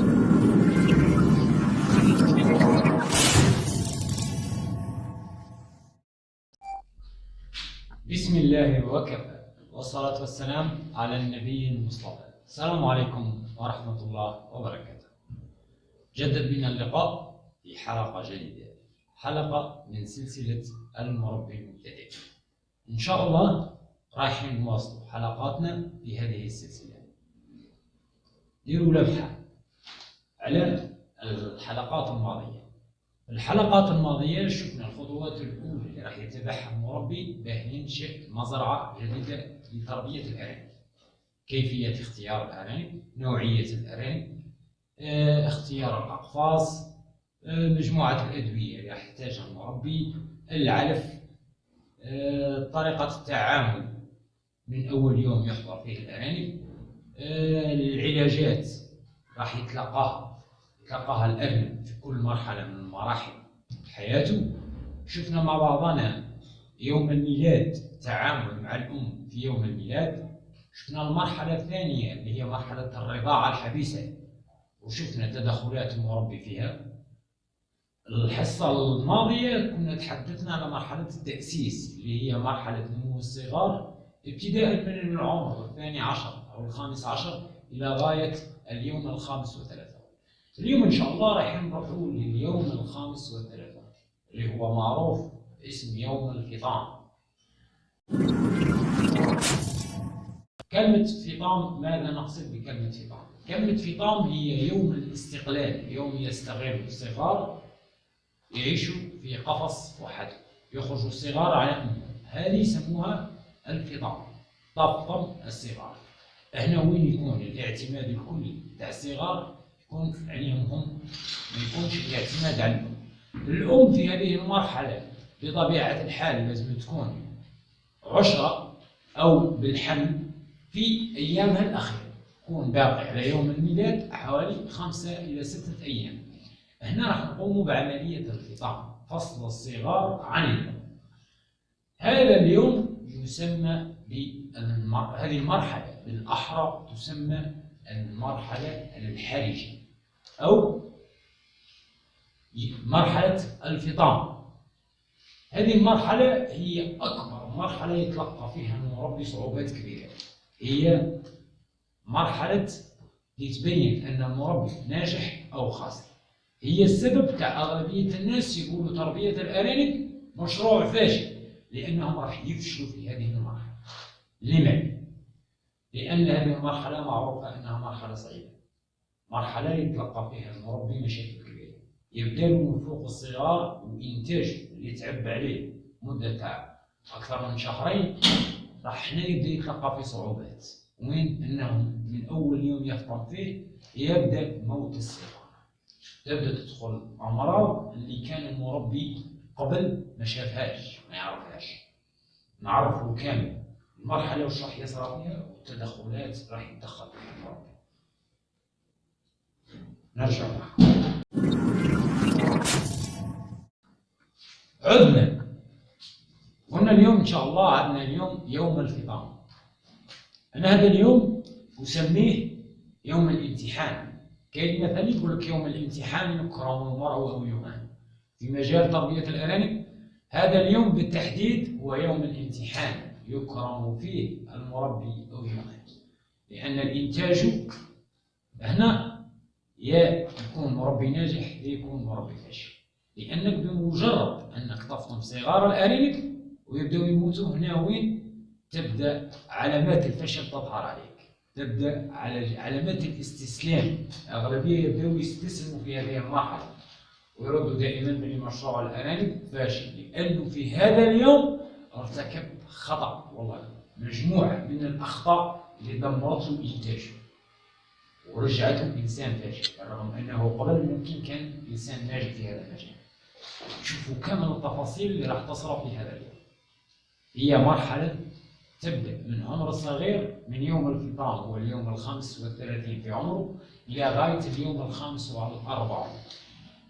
بسم الله وكفى، والصلاة والسلام على النبي المصطفى. السلام عليكم ورحمة الله وبركاته. جدد بنا اللقاء في حلقة جديدة، حلقة من سلسلة المربي المبتدئ. إن شاء الله رايحين نواصل حلقاتنا في هذه السلسلة. ديروا لمحة على الحلقات الماضية. الحلقات الماضية شفنا الخطوات الأولى اللي راح يتبعها المربي باه ينشئ مزرعة جديدة لتربية الأرانب. كيفية اختيار الأرانب، نوعية الأرانب، اختيار الأقفاص، مجموعة الأدوية اللي راح يحتاجها المربي، العلف، طريقة التعامل من أول يوم يحضر فيه الأرانب، العلاجات راح يتلقاها الأرنب في كل مرحلة من مراحل حياته. شفنا مع بعضنا يوم الميلاد، التعامل مع الأم في يوم الميلاد. شفنا المرحلة الثانية اللي هي مرحلة الرضاعة الحبيسة، وشفنا تدخلات المربي فيها. الحصة الماضية كنا تحدثنا على مرحلة التأسيس اللي هي مرحلة نمو الصغار، ابتداء من العمر 12 أو 15 إلى غاية اليوم 35. اليوم إن شاء الله راح نروحوا لليوم 35 اللي هو معروف باسم يوم الفطام. كلمة فطام، ماذا نقصد بكلمة فطام؟ كلمة فطام هي يوم الاستقلال، يوم يستغل الصغار يعيشوا في قفص واحد، يخرجوا الصغار على أمهم، هذه يسموها الفطام، طفطم الصغار. هنا وين يكون الاعتماد الكلي تاع الصغار، يكون عليهم هم، ما يكونش الاعتماد على الأم. الأم في هذه المرحلة بطبيعة الحال لازم تكون عشرة أو بالحمل في أيامها الأخيرة، تكون باقي على يوم الميلاد حوالي 5 إلى 6 أيام. هنا راح نقوم بعملية الفطام، فصل الصغار عن الأم. هذا اليوم يسمى هذه المرحلة بالأحرى تسمى المرحلة الحرجة أو مرحلة الفطام. هذه المرحلة هي أكبر مرحلة يتلقى فيها المربي صعوبات كبيرة، هي مرحلة لتبين أن المربي ناجح أو خاسر. هي السبب تاع أغلبية الناس يقولوا تربية الأرانب مشروع فاشل، لأنهم راح يفشلوا في هذه المرحلة. لماذا؟ لأن هذه المرحلة معروفة أنها مرحلة صعبة، مرحلة يتلقى فيها المربي مشاكل كبيرة. يبدأ من فوق الصغار وإنتاج اللي تعب عليه مدة تاع أكثر من شهرين، راح هنا يبدأ يتلقى فيه صعوبات. وين؟ أنهم من أول يوم يفطم فيه يبدأ موت الصغار، تبدأ تدخل أمراض اللي كان المربي قبل ما شافهاش، ما يعرفهاش. نعرفه كامل المرحلة وش راح يصرى فيها والتدخلات راح يتدخل فيها المربي. نرجع عدنا، قلنا اليوم إن شاء الله عندنا اليوم يوم الفطام. أنا هذا اليوم أسميه يوم الامتحان. كاين مثل يقول لك يوم الامتحان يكرم المرء أو يهان. في مجال تربية الأرانب هذا اليوم بالتحديد هو يوم الامتحان، يكرم فيه المربي أو يهان، لأن الإنتاج هنا يا يكون مربي ناجح يا يكون مربي فاشل. لأنك بمجرد أنك تفطم صغار الأرانب ويبدأوا يموتوا، هنا وين تبدأ علامات الفشل تظهر عليك، تبدأ على علامات الاستسلام. أغلبية يبدأوا يستسلموا في هذه المرحلة ويردوا دائما بأن مشروع الأرانب فاشل، لأنه في هذا اليوم ارتكب خطأ، والله مجموعة من الأخطاء اللي دمرت له إنتاجه ورجعته إنسان فاشل، رغم أنه قبل ممكن كان إنسان ناجح في هذا المجال. شوفوا كم التفاصيل اللي راح تصرف في هذا اليوم. هي مرحلة تبدأ من عمر الصغير، من يوم الفطام هو اليوم 35 في عمره إلى غاية اليوم 45.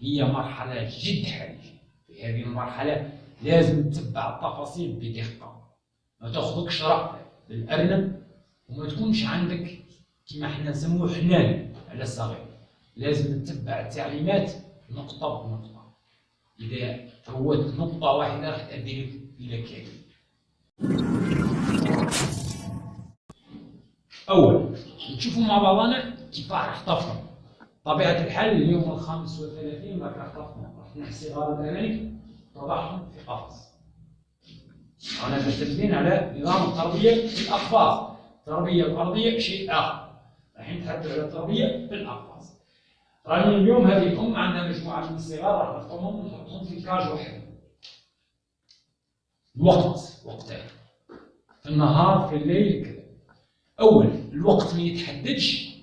هي مرحلة جد حرجة. في هذه المرحلة لازم تتبع التفاصيل بدقة، ما تاخذكش رأفة بالأرنب وما تكونش عندك كما احنا نسموه حنان على الصغير. لازم نتبع التعليمات نقطة بنقطة. إذا فوت نقطة واحدة راح تؤدي إلى كذا. أول نشوفوا مع بعضنا كيف راح تفطن. طبيعة الحال اليوم 35 راح تفطن، راح نحسي صغار الأرانب وضعهم في قفص. أنا معتمدين على نظام التربية في الأقفاص. التربية الأرضية شيء آخر، راح نتحدث على التربية في الأقفاص. راني اليوم هذه الأم عندها مجموعة من الصغار راح نفطمهم ونحطهم في كاج واحد. وقته في النهار في الليل كذا. أول الوقت ما يتحددش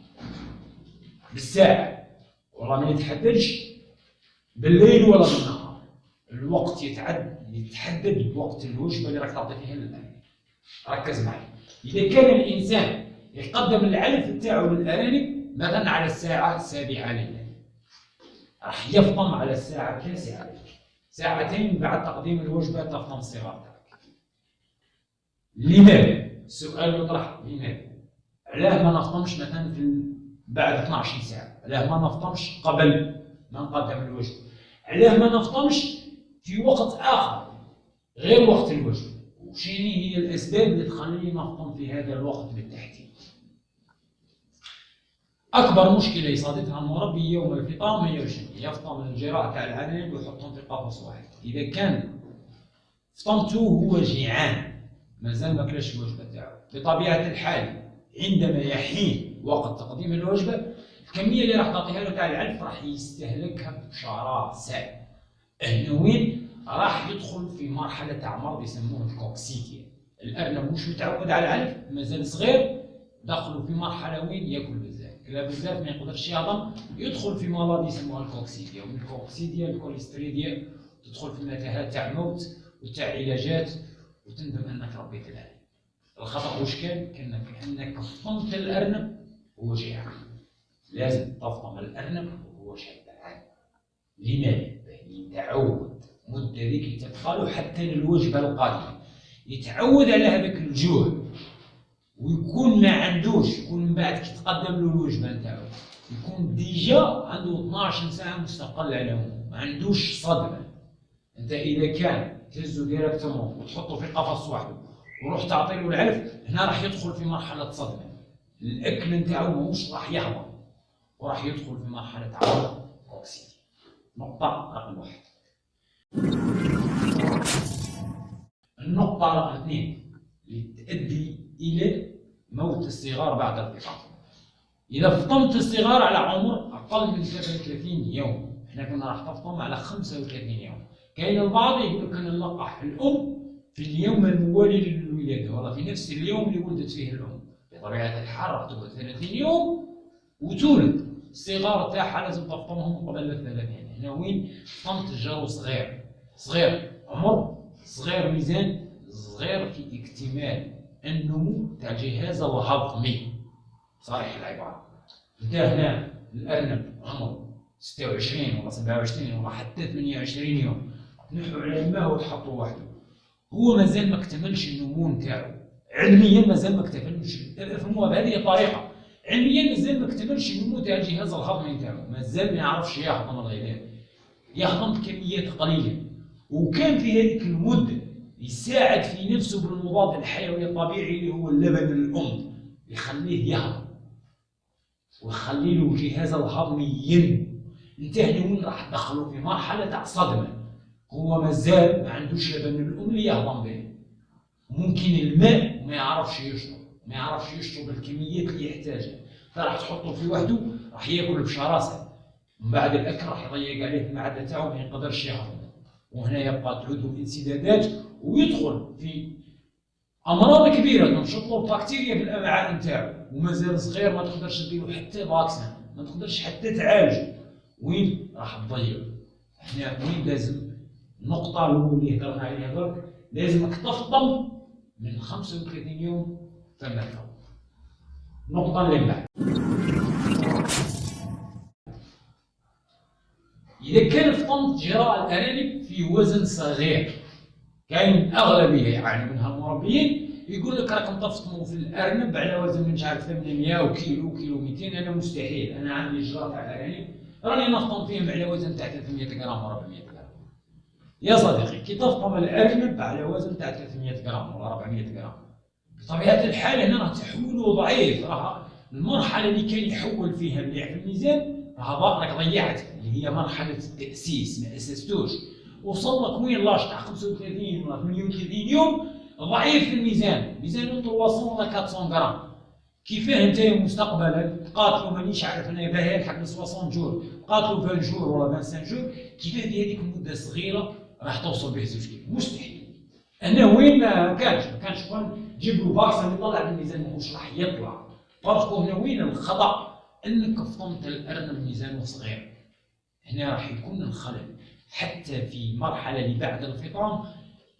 بالساعة ولا ما يتحددش بالليل ولا بالنهار. الوقت يتحدد بوقت الوجبة اللي راك تعطي فيها للأرانب. ركز معي. إذا كان الإنسان يقدم العلف تاعو للأرانب مثلا على الساعة 7 ليلا، راح يفطم على الساعة 9 ليلا، ساعتين بعد تقديم الوجبة تفطم الصغار تاعك. لماذا؟ السؤال يطرح لماذا؟ علاه ما نفطمش مثلا بعد 12 ساعة؟ علاه ما نفطمش قبل ما نقدم الوجبة؟ علاه ما نفطمش في وقت آخر غير وقت الوجبة؟ وشنو هي الأسباب اللي تخليني نفطم في هذا الوقت بالتحديد؟ أكبر مشكلة يصادفها المربي يوم الفطام هي شنو؟ يفطم الجراء تاع الأرانب ويحطهم في قفص واحد. إذا كان فطمته هو جيعان مازال ما كلاش الوجبة تاعو، بطبيعة الحال عندما يحين وقت تقديم الوجبة الكمية اللي راح تعطيها له تاع العلف راح يستهلكها بشراسة. هنا وين؟ راح يدخل في مرحلة تاع مرض يسموه الكوكسيديا. الأرنب مش متعود على العلف، مازال صغير، دخلوا في مرحلة وين ياكل بزاف، كلا بزاف ما يقدرش يهضم، يدخل في مرض يسموها الكوكسيديا. ومن الكوكسيديا الكوليستريديا تدخل في متاهات تاع موت وتاع علاجات وتندم انك ربيت الأرنب. الخطأ واش كان؟ انك فطمت الأرنب وهو جائع. لازم تفطم الأرنب وهو شبعان. لماذا؟ يتعود مدة ذيك تبقى حتى للوجبة القادمة، يتعود على هذاك الجوع ويكون ما عندوش، يكون من بعد كي تقدم له الوجبة نتاعو يكون ديجا عنده 12 ساعة مستقل على امه، ما عندوش صدمة. انت إذا كان تهزو ديريكتومون وتحطه في قفص وحده وروح تعطي له العلف، هنا راح يدخل في مرحلة صدمة، الأكل نتاعو ماهوش راح يهضم وراح يدخل في مرحلة عرض كوكسيديا. نقطة رقم 1. النقطة رقم 2 اللي تؤدي إلى موت الصغار بعد الفطام. إذا فطمت الصغار على عمر أقل من 33 يوم، احنا كنا راح تفطم على 35 يوم. كاين البعض يقول لك نلقح الأم في اليوم الموالي للولادة، والله في نفس اليوم اللي ولدت فيه الأم. بطبيعة الحال راح تقعد 30 يوم وتولد. الصغار تاعها لازم تفطمهم قبل 30. هنا وين؟ فطمت الجرو صغير عمر، صغير ميزان، صغير في اكتمال النمو تاع الجهاز الهضمي. صحيح العبارة. انت هنا الأرنب عمره 26 ولا 27 ولا حتى 28 يوم، تنحوا على الماء وتحطوا وحده، هو مازال ما اكتملش النمو نتاعو. علميا مازال ما اكتملش، فهموها بهذه الطريقة. علميا مازال ما اكتملش النمو تاع الجهاز الهضمي نتاعو، مازال ما يعرفش يهضم الغذاء، يهضم بكميات قليلة. وكان في هذيك المدة يساعد في نفسه بالمضاد الحيوي الطبيعي اللي هو اللبن الأم، يخليه يهضم ويخلي له الجهاز الهضمي ينمو. انت هنا وين راح تدخله في مرحلة تاع صدمة، هو مازال ما عندوش لبن الأم اللي يهضم به، ممكن الماء ما يعرفش يشرب الكميات اللي يحتاجها، فراح تحطه في وحده راح ياكل بشراسة، من بعد الأكل راح يضيق عليه المعدة تاعو ما يقدرش يهضم، وهنا يبقى تعود انسدادات ويدخل في امراض كبيره تنشط له البكتيريا في الامعاء نتاعو، ومازال صغير ما تقدرش تديرو حتى فاكسان، ما تقدرش حتى تعالجه. وين راح تضيع؟ احنا وين لازم النقطه اللي هضرنا عليها درك، لازمك تفطم من 35 يوم فما فوق. النقطه اللي بعد، اذا كان فطمت جراء الارانب في وزن صغير، كاين اغلبيه يعني منها المربيين يقول لك راكم تفطموا في الارنب على وزن مش عارف 800 وكيلو كيلو 200. انا مستحيل، انا عندي جرة تاع الارانب راني نفطم فيهم على وزن تاع 300 غرام و 400 غرام. يا صديقي كي تفطم الارنب على وزن تاع 300 غرام ولا 400 غرام، بطبيعه الحال هنا راه تحويله ضعيف. راه المرحله اللي كان يحول فيها مليح في الميزان راك ضيعتها، اللي هي مرحله التاسيس، ما اسستوش. وصل لك وين لاش تاع 35 ولا 38 يوم ضعيف في الميزان، ميزانه 300 ولا 400 غرام. كيفاه انت مستقبلا تقاتلوا مانيش عارف انا باهي لحق 60 جور، تقاتلوا 20 جور ولا 25 جور، كيفاه في هذيك المده الصغيره راح توصل به 2 كيلو؟ مستحيل. انا وين ما كانش شكون تجيب له باكسه يطلع الميزان ماهوش راح يطلع. فرقوا هنا وين الخطا؟ انك فطمت الارنب ميزانه صغير، هنا راح يكون الخلل. حتى في المرحله اللي بعد الفطام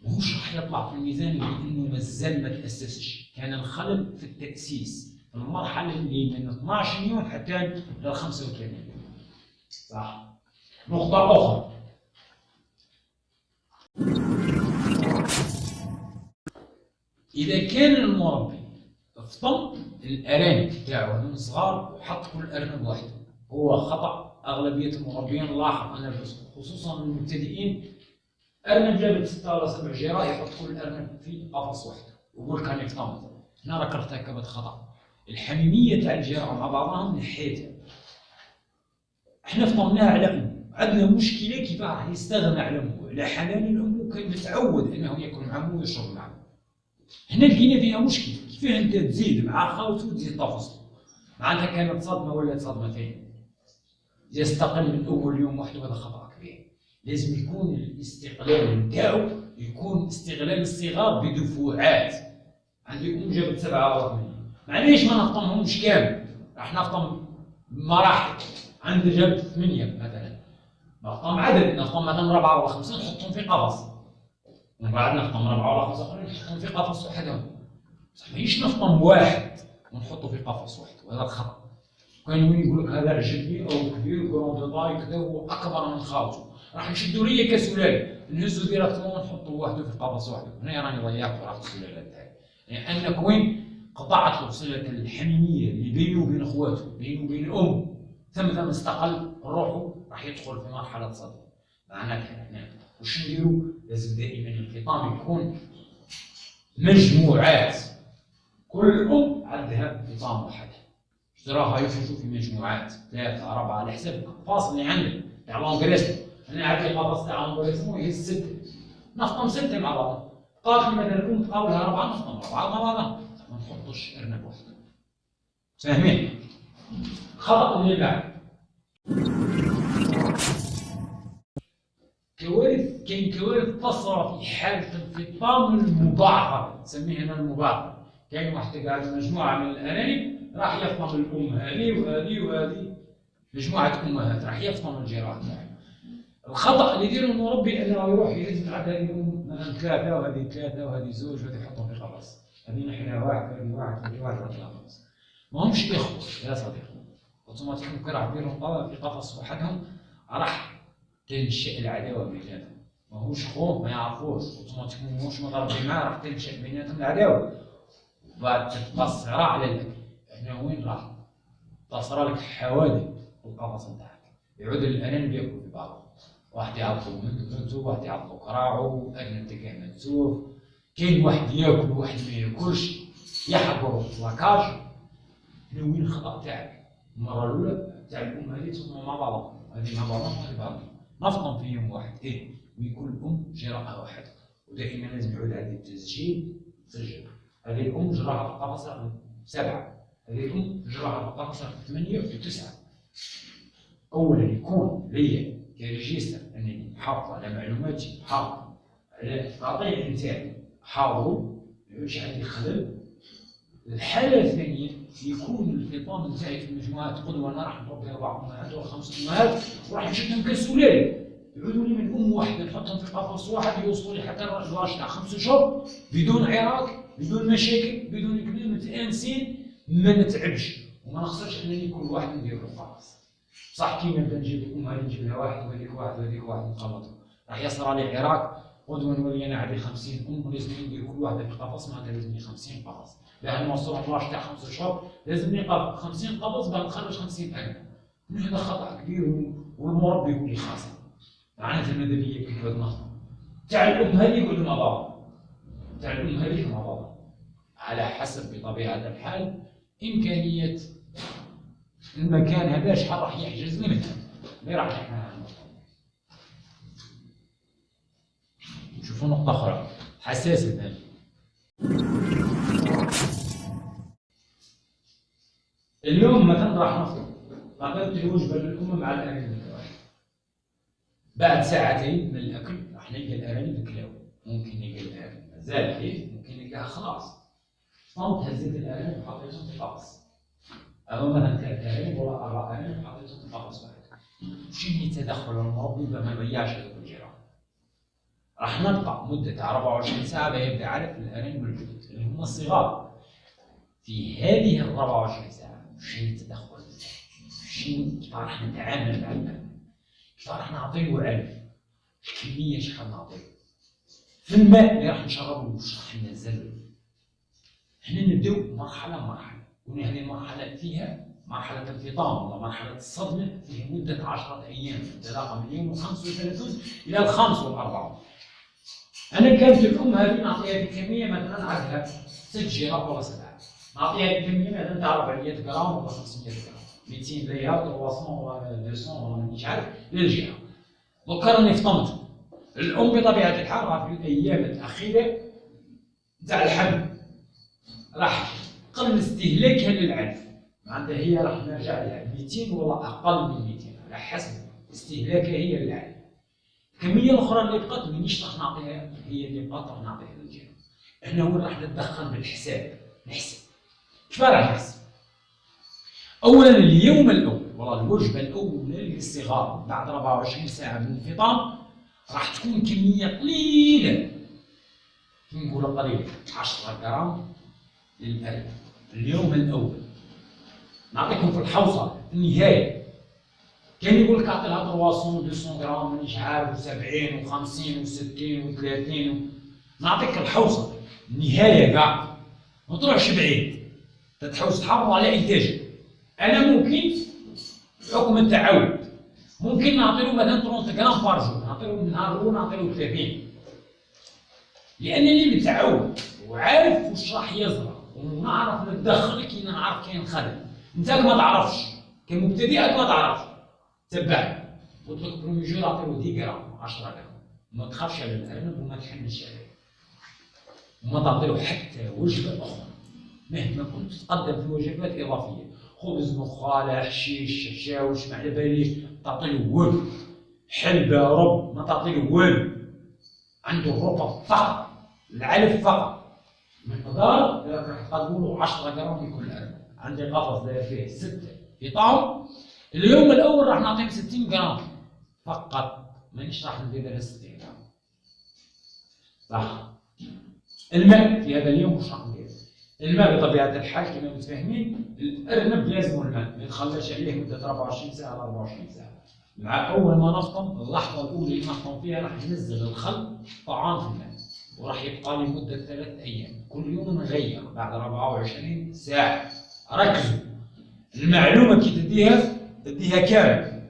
ماهوش راح يطلع في الميزان لانه مازال ما تاسسش، كان الخلل في التاسيس في المرحله اللي من 12 يوم حتى ل 35 يوم. صح. نقطه اخرى، اذا كان المربي فطم الارانب تاعو من صغار وحط كل ارنب وحده، هو خطا اغلبيه المربين. نلاحظ انا خصوصا المبتدئين، ارنب جابت 6 ولا 7 جيرات يحط كل ارنب في قفص واحد ويقول كان يفطم. هنا راك ارتكبت خطا. الحميميه تاع الجيران مع بعضهم نحيتها. احنا فطمناها على امه، عندنا مشكله كيف راح يستغنى على امه، على حنان الام، وكان متعود انه ياكل مع امه ويشرب معه. هنا لقينا فيها مشكله، كيفاه انت تزيد مع خاوته وتزيد تفصل؟ معناتها كانت صدمه ولا صدمتين. يستقل من اول يوم وحده، هذا خطا كبير. لازم يكون الاستقلال نتاعو يكون استغلال الصغار بدفوعات. عندي ام جابت 7 أو 8، معليش ما نفطمهمش كامل، راح نفطم بمراحل. عندي جابت 8 مثلا، نفطم عدد، نفطم مثلا 4 ولا 5 نحطهم في قفص، ومن بعد نفطم 4 ولا 5 اخرين نحطهم في قفص وحدهم. بصح ماهيش نفطم واحد ونحطه في قفص وحده، وهذا الخطا. كان وين يقول لك هذا عجبني او كبير كروند تاي كذا هو اكبر من خاوته، راح نشدوا ليا كسلاله نهزوا ديريكتومون ونحطوا وحده في قفص وحده. هنا راني ضيعت في راس السلاله تاعي، لانك وين قطعت له صله الحميميه اللي بينه وبين اخواته، بينه وبين الام، ثم استقل روحه، راح يدخل في مرحله صدمه. معناتها احنا واش نديروا؟ لازم دائما الفطام يكون مجموعات، كل ام عندها فطام واحد، تراها يخرجوا في مجموعات 3 4 على حسب القفاص اللي عندك تاع لونغريسمو. انا عندي قفص تاع لونغريسمو يهز 6، نفطم 6 مع بعض. قاتل مثلا الام تقاولها 4 نفطم 4 مع بعض، ما نحطوش ارنب واحد. فاهمين؟ خطأ اللي بعد كوارث، كاين كوارث تصرى في حالة الفطام المبعثر، نسميه هنا المبعثر. كاين واحد قاعد مجموعة من الأرانب راح يفطم الأم هذه وهذه وهذه، مجموعة أمهات راح يفطم الجيران تاعهم. الخطأ اللي يديره المربي أنه يروح يهز مع هذه الأم مثلا 3 وهذه 3 وهذه 2 وهذه يحطهم في قفص، هذه نحيها واحد وهذه واحد وهذه واحد وهذه قفص. ما همش إخوة يا صديقي، اوتوماتيكمون كي راح ديرهم في قفص وحدهم راح تنشأ العداوة بيناتهم. ماهوش خوه ما يعرفوش، اوتوماتيكمون ماهوش متربي معاه، راح تنشأ بيناتهم العداوة وبعد تبقى الصراع على الأكل. احنا وين راح تصرى لك حوادث في القفص نتاعك، يعود الأرانب ياكلوا في بعضهم، واحد يعضو منتو، واحد يعضو كراعو، أرنب تلقاه منسوف، كاين واحد ياكل وواحد ما ياكلش، يحضروا في لاكاج. هنا وين الخطأ تاعك؟ المرة الأولى تاع الأم هذه تصوم مع بعضهم، هذه مع بعضهم وهذه بعضهم، نفطم في يوم واحد، ويكون الأم جراحة واحد. ودائما لازم يعود عليه التسجيل، تسجل هذه الأم جراحة في القفص رقم 7، هذه الأم جراحة في القفص رقم 8 و9. أولا يكون ليا كريجيستر أنني محافظ على معلوماتي، محافظ على القطيع نتاعي، حاضر ما يعودش عندي خلل. الحالة الثانية يكون الفطام نتاعي في مجموعات قدوة، أنا راح نربي 4 أمهات ولا 5 أمهات وراح نشدهم كسلالة، يعودوا لي من أم واحدة نحطهم في قفص واحد، يوصلوا لي حتى الراجل تاع 5 شهور بدون عراك، بدون مشاكل، بدون كذا، متآنسين، ما نتعبش وما نخسرش أنني كل واحد ندير له قفص. صح كي نبدا نجيب أم هذه نجيب لها واحد وهذيك واحد وهذيك واحد نخلطهم، راح يصير عليه عراك غدوه نولي انا عندي 50 ولازم ندير كل واحده في قفص، معناتها لازمني 50 قفص. لان المشروع تاع 5 شهور لازمني 50 قفص باش نخرج 50 ارنب. هذا خطا كبير والمربي هو اللي خاسر. معناتها ماذا بيا كيف نخدم. تاع الام هذه يقول مع بعض، تاع الام هذه مع بعض على حسب بطبيعه الحال امكانيه المكان هذا شحال راح يحجز لي منها. اللي راح نحكي نشوفوا نقطة أخرى حساسة هذه. اليوم مثلا راح نفطر، قدمت الوجبة للأم مع الأرانب. بعد ساعتين من الأكل راح نلقى الأرانب كلاو، ممكن نلقى الأرانب مازال حي، ممكن نلقاها خلاص. فهمت، هزيت الأرانب وحطيتهم في القفص. أو مثلا 3 أرانب ولا 4 أرانب وحطيتهم في القفص واحد. شنو تدخل المربي ما يضيعش هذوك الجيران. راح نبقى مدة 24 ساعة يبدا عارف الأرانب الجدد اللي هم الصغار. في هذه ال 24 ساعة شنو التدخل؟ شنو كيف راح نتعامل مع الأرنب؟ كيف راح نعطيه علف؟ الكمية شحال نعطيه؟ في الماء اللي راح نشربه واش راح ننزله؟ هنا نبداو مرحلة مرحلة، قلنا هذه المرحلة فيها مرحلة الفطام ولا مرحلة الصدمة فيها مدة 10 أيام، انطلاقا من يوم 35 إلى 45. أنا كانت الأم هذه نعطيها بكمية مثلا عندها 6 جرام ولا 7، نعطيها بكمية مثلا تاع 400 جرام ولا 500 جرام، 200 ليها 300 ولا 200 ولا مانيش عارف للجهة. دوكا راني فطمت. الأم بطبيعة الحال راه في الأيام الأخيرة تاع الحمل راح قل استهلاكها للعلف، معناتها هي راح نرجع لها 200 ولا أقل من 200 على حسب استهلاكها هي للعلف. الكمية الأخرى اللي بقات مانيش راح نعطيها، هي اللي بقات راح نعطيها للجهة. هنا وين راح نتدخل بالحساب، نحسب. كيف راح نحسب؟ أولاً اليوم الأول ولا الوجبة الأولى للصغار بعد 24 ساعة من الفطام راح تكون كمية قليلة. نقول قليلة 10 جرام للأرنب اليوم الأول. نعطيكم في الحوصلة في النهاية. كان يقول لك اعطي لها 300 200 جرام مانيش عارف 70 و50 و60 و30 نعطيك الحوصه النهايه كاع ما تروحش بعيد تتحوس تحافظ على انتاجك. انا ممكن بحكم التعود ممكن نعطي له مثلا 30 جرام بار جور، نعطي له النهار الاول نعطي له 30 لانني متعود وعارف واش راح يزرع ونعرف نتدخل كي نعرف كاين خلل. انت ما تعرفش كمبتدئ ما تعرفش تبع قلت لك برومي جور اعطي له 10 جرام 10 جرام ما تخافش على الارنب وما تحنش عليه وما تعطي له حتى وجبه اخرى مهما كنت تقدم في وجبات اضافيه خبز نخاله حشيش شاوش ما على باليش تعطي له والو حلبه رب ما تعطي له والو عنده الرطب فقط العلف فقط مقدار راح تقدموا له 10 جرام من كل ارنب. عندي قفص داير فيه 6 في طعم اليوم الاول راح نعطيهم 60 جرام فقط مانيش راح نزيد على 60 جرام صح. الماء في هذا اليوم واش راح ندير؟ الماء بطبيعه الحال كما متفاهمين الارنب لازم الماء ما يتخلاش عليه مده 24 ساعه على 24 ساعه. مع اول ما نفطم اللحظه الاولى اللي نفطم فيها راح ننزل الخل طعام في الماء وراح يبقى لمده 3 ايام كل يوم نغير بعد 24 ساعه. ركزوا المعلومه كي تديها كامل.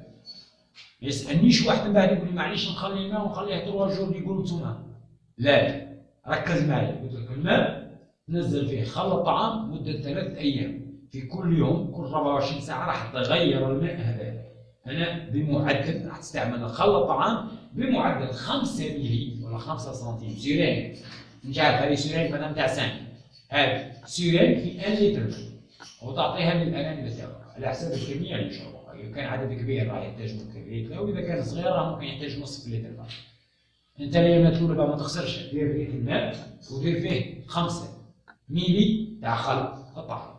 ما يسالنيش واحد من بعد يقول لي معليش نخلي الماء ونخليه 3 جور اللي يقولوا انتوما. لا ركز معي قلت لك الماء نزل فيه خل الطعام مده 3 ايام في كل يوم كل 24 ساعه راح تغير الماء هذا. هنا بمعدل راح تستعمل خل الطعام بمعدل 5 ملي ولا 5 سنتيم سيرين. مش عارف هذه سيرين مثلا تاع سان هذه سيرين في 1 لتر وتعطيها للارانب تاعك على حسب الكميه اللي يشربوها. إذا كان عدد كبير راح يحتاج لتر وإذا كان صغير راه ممكن يحتاج نصف لتر فقط. أنت لما تقول ما تخسرش دير فيه الماء ودير فيه 5 ملي تاع خل الطعام.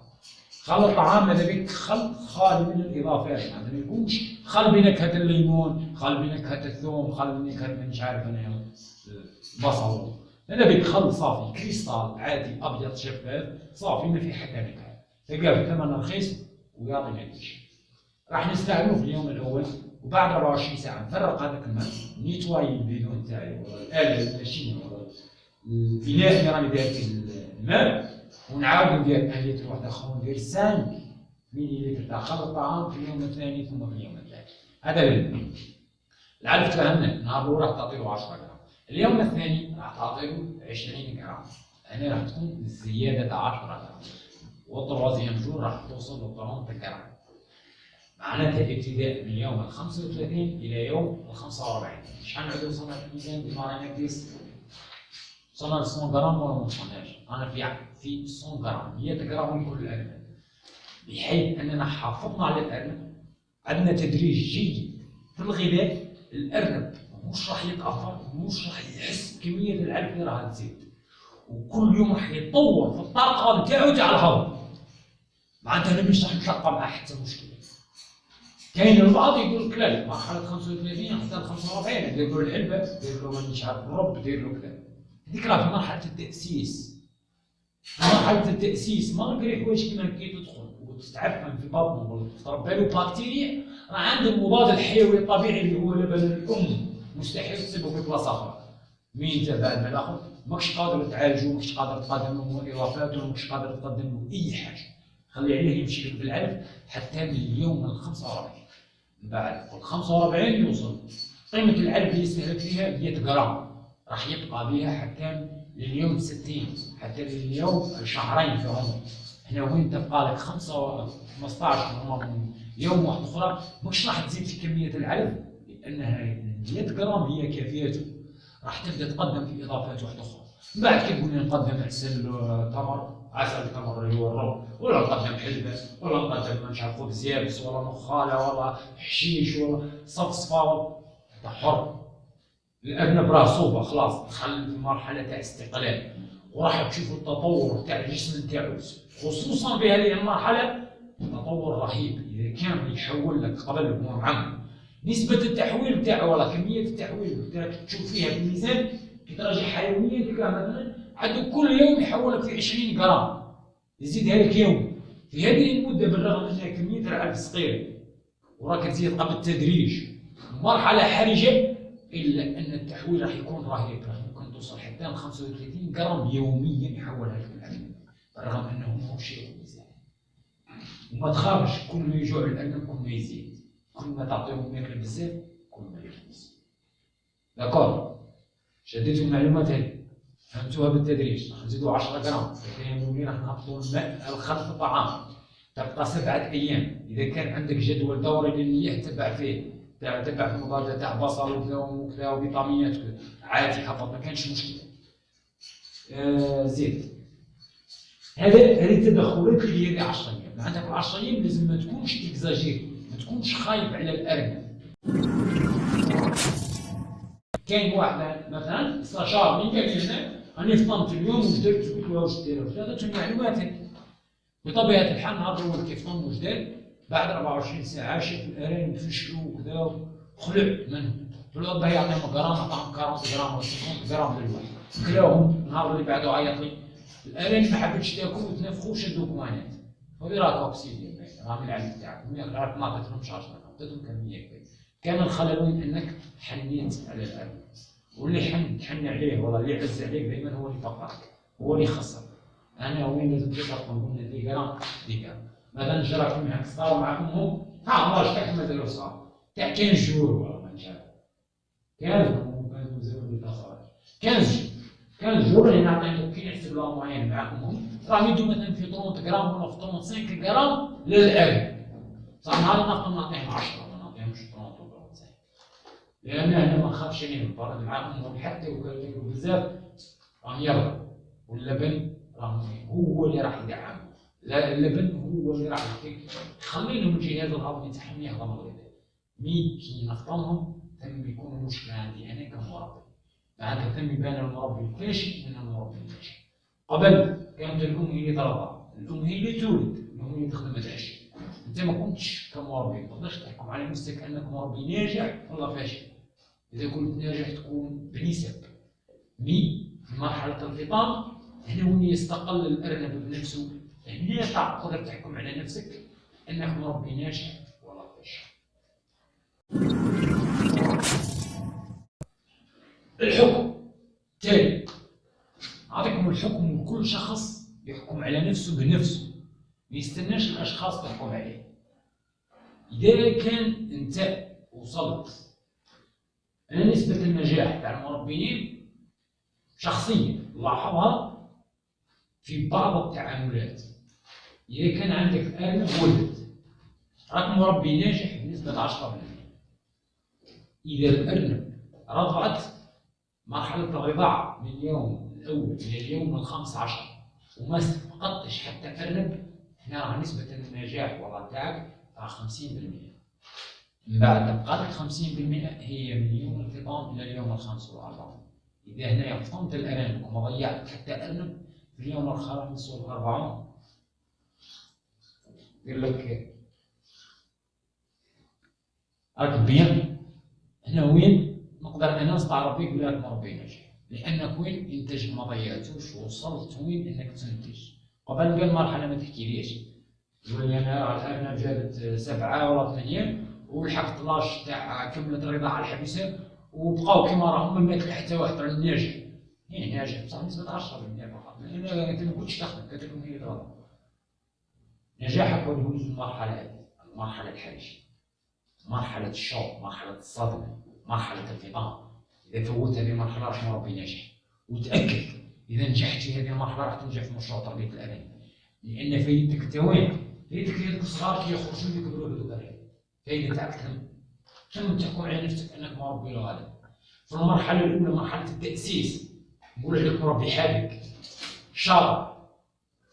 خل الطعام ماذا بك خل خالي من الإضافات يعني ما يكونش خل بنكهة الليمون خل بنكهة الثوم خل بنكهة مانيش عارف أنا بصل. هذا بك خل صافي كريستال عادي أبيض شفاف صافي ما فيه حتى نكهة تلقاه بثمن رخيص ويعطي نتيجة. راح نستعمله في اليوم الأول وبعد 24 ساعه نفرق هذاك الماء، نيتواي البيدون تاعي ولا الاله الماشين ولا الاناء اللي راني داير فيه الماء، ونعاود ندير 1 لتر واحد اخر، ندير 5 مليلتر تاع خلط طعام في اليوم الثاني ثم في اليوم الثالث. هذا العلف تفهمنا، النهار الاول راح تعطيله 10 غرام، اليوم الثاني راح تعطيله 20 غرام، هنا راح تكون زياده 10 غرام، والتروازيام جور راح توصل ل 30 غرام. معناتها ابتداء من يوم ال 35 الى يوم ال 45 شحال نعود وصلنا في الميزان بما رانا نقيس؟ وصلنا ل 100 غرام ولا ما وصلناش؟ انا في 100 غرام 100 غرام لكل الارنب، بحيث اننا حافظنا على الارنب، عندنا تدريج جيد في الغذاء. الارنب مش راح يتاثر، مش راح يحس بكميه العلف اللي راح تزيد، وكل يوم راح يتطور في الطاقه نتاعو تاع الهضم. معناتها انا مش راح نتلقى معاه حتى مشكله. كاين البعض يقول لك لا، مرحله 35 حتى 45 دير له العلبه، دير له مانيش عارف الرب، دير له كذا. هذيك راه في مرحله التاسيس. مرحله التاسيس ما نقري حوايج كيما كي تدخل وتتعفن في بطنه ولا تتربى له بكتيريا، راه عنده المضاد الحيوي الطبيعي اللي هو لبن الام، مستحيل تصيبه في بلاصه اخرى. مين انت بعد ما تاخذ ماكش قادر تعالجه، ماكش قادر تقدم له اضافات، ماكش قادر تقدم له اي حاجه. خلي عليه يمشي لك بالعلف حتى من اليوم ال 45. من بعد ال 45 يوصل قيمه العلف اللي يستهلك فيها 100 غرام، راح يبقى بها حتى لليوم 60، حتى لليوم شهرين في عمره. هنا وين تبقى لك 15 يوم واحد اخرى، ماكش راح تزيد في كميه العلف، لانها 100 غرام هي كافيته. راح تبدا تقدم في اضافات واحده اخرى. من بعد كي تقول لي نقدم عسل تمر اللي هو الرب، ولا نقدم حلبه، ولا نقدم مش عارف خبز يابس، ولا نخاله، ولا حشيش، ولا صفصفه، انت حر. الارنب راه صوبه خلاص، دخل في مرحله تاع استقلال، وراح تشوفوا التطور تاع الجسم نتاعو، خصوصا في هذه المرحله تطور رهيب. اذا كان يحول لك قبل هو معمر، نسبه التحويل تاعو ولا كميه التحويل تشوف فيها في الميزان كي تراجع حيويا تلقاه مثلا عنده كل يوم يحول لك في 20 غرام، يزيدها لك يوم. في هذه المده بالرغم ان كميه العلف صغيره وراك تزيد قبل التدريج مرحله حرجه، الا ان التحويل راح يكون رهيب، راح ممكن توصل حتى ل 35 غرام يوميا يحولها لك الارنب، بالرغم انه ماهوش شيء ميزان. وما تخافش، كل ما يجوع الارنب كل ما يزيد، كل ما تعطيهم ياكل بزاف كل ما يخلص. داكور؟ شديتوا المعلومات هذه، فهمتوها بالتدريج. راح نزيدوا 10 غرام، كاين راح نهبطوا الماء الخلط الطعام، تبقى 7 ايام. اذا كان عندك جدول دوري للمياه تبع فيه، تبع في المضادات تاع بصل وكذا وفيتامينات وكذا، عادي حفظ، ما كانش مشكله. زيد. هذه التدخلات اللي هي 10 ايام. عندك 10 ايام لازم ما تكونش اكزاجير، ما تكونش خايف على الارنب. كاين واحد مثلا استشار من قال لي هنا راني فطنت اليوم ودرت، قلت له واش دير؟ هذا المعلومات. بطبيعه الحال نهار الاول كيف فطن واش دار، بعد 24 ساعه شاف الارانب فشلوا وكذا، خلع منهم. قلت له الله يعطيهم غرام، عطاهم 40 غرام ولا 50 غرام للواحد، كلاهم. النهار اللي بعده عيط لي الارانب ما حبتش تاكل وتنفخوا وشدوا كمانات. هذه راه توكسيديا، راه من العلم تاعكم، راك ما عطيتهمش 10، عطيتهم كميه كبيره. كان الخلل وين انك حنيت على الارنب، واللي تحن عليه والله اللي يعز عليك دائما هو اللي فقرك، هو اللي يخسر. انا وين لازم تفرقوا قلنا دي غرام دي غرام. مثلا جراكم معك صاروا معكم هم الله شحال ما داروا صار تاع 15 شهور ولا ما نعرف، 15 ممكن مزيان ديال الصراحه 15 شهور اللي نعطيكم كي نحسب لهم معين معكم هم راهم يدوا مثلا في 30 غرام ولا في 35 غرام للارنب. صح نهار نقدر نعطيهم 10 ما نعطيهمش 30 ولا 90، لان انا ما نخافش نبرد معاهم حتى وكان بزاف راهم يرضوا. واللبن هو اللي راح يدعم، لا اللبن هو اللي راح يخلي لهم الجهاز الهضمي تاعهم يهضم الغذاء. مي كي نفطمهم ثم يكون المشكله عندي انا كمربي، معناتها ثم يبان المربي الفاشل من المربي الناجح. قبل كانت الام هي اللي ترضع، الام هي اللي تولد، الام هي اللي تخدم العشاء. انت ما كنتش كمربي ما تقدرش تحكم على نفسك انك مربي ناجح ولا فاشل. اذا كنت ناجح تكون بنسب. مي في مرحله الفطام هنا وين يستقل الارنب بنفسه، هنا تقدر تحكم على نفسك انك مربي ناجح ولا فاشل. الحكم التالي، أعطيكم الحكم لكل شخص يحكم على نفسه بنفسه، ما يستناش الأشخاص تحكم عليه. إذا كان أنت وصلت أنا نسبة النجاح تاع المربيين شخصيا لاحظها في بعض التعاملات. إذا كان عندك أرنب ولد راك مربي ناجح بنسبة 10%. إذا الأرنب رضعت مرحلة الرضاعة من اليوم الأول إلى اليوم ال15 وما فقدتش حتى أرنب، هنا راه نسبة النجاح والله تاعك راه 50%. من بعد بقات 50% هي من يوم الفطام إلى اليوم ال45. إذا هنايا فطمت الأرانب وما ضيعت حتى أرنب في اليوم الخامس وال40 يقول لك راك بيان. هنا وين نقدر أنا نستعرف بك بلي راك مربي ناجح، لأنك وين إنتاجك ما ضيعتوش ووصلت وين إنك تنتج. قبل كاع المرحلة ما تحكيليش تقول لي أنا الأرنب جابت 7 ولا 8 ولحقت لاش تاع كملت الرضاعة الحبيسة وبقاو كيما راهم ما ماكل حتى واحد راه ناجح. يعني ناجح بصح نسبة 10% فقط، لأن أنت ما كنتش تخدم كتكون هي ترضى. نجاحك هو يجوز المرحلة هذه، المرحلة الحرجة، مرحلة الشوق، مرحلة الصدمة، مرحلة الفطام. إذا فوت هذه المرحلة راح مربي ناجح. وتأكد إذا نجحت في هذه المرحلة راح تنجح في مشروع تربية الأرانب، لأن فايدتك أنت وين؟ فايدتك هذوك الصغار كي يخرجوا يكبروا هذوك الأرانب. فايدة تاعك ثم تحكم على نفسك أنك مربي غالب. في المرحلة الأولى مرحلة التأسيس نقول لك مربي حالك شاطر.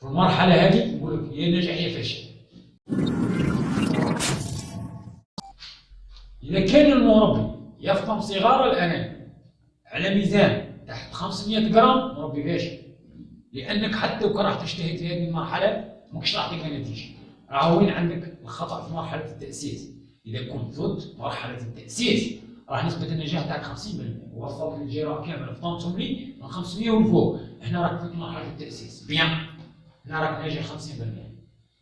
في المرحلة هذه نقول لك يا نجح يا فشل. إذا كان المربي يفطم صغار الأنانب على ميزان تحت 500 جرام مربي فاشل، لأنك حتى لو راح تجتهد في هذه المرحلة ماكش راح تلقى نتيجة. راه وين عندك الخطأ في مرحلة التأسيس. إذا كنت ضد مرحلة التأسيس راه نسبة النجاح تاعك 50%، ووصلت للجيران كامل فطمتهم لي من 500 والفوق. هنا راك في مرحلة التأسيس بيان، هنا راك ناجح 50%.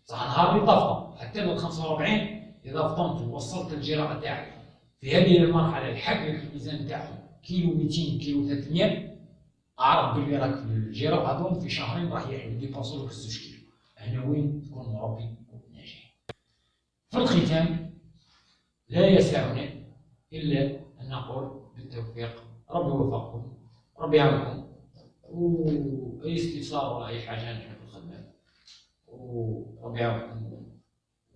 صح نهار اللي تفطم حتى بال 45 إذا فطمت ووصلت للجيران تاعك في هذه المرحلة الحق لك الميزان تاعهم كيلو 200 كيلو 300، أعرف بلي راك في الجيران هذوم في شهرين راح يديباسو لك 6 كيلو. هنا وين تكون مربي ناجح. في الختام لا يسعنا إلا أن نقول بالتوفيق، ربي يوفقكم، ربي يعاونكم، وأي استفسار ولا أي حاجة نحن في الخدمة، وربي يعاونكم.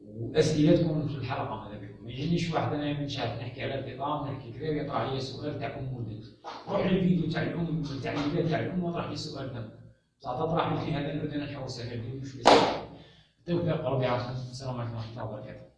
وأسئلتكم في الحلقة ماذا بكم، ما يجينيش واحد أنا مش عارف نحكي على الفطام نحكي كذا ويطرح لي سؤال تاعكم مولد، روح للفيديو تاع الأم تاع الولاد تاع الأم وطرح لي السؤال ده، بصح تطرح لي في هذا نبدا نحوس على الفيديو شوية. بالتوفيق ربي يعاونكم، السلام عليكم ورحمة الله وبركاته.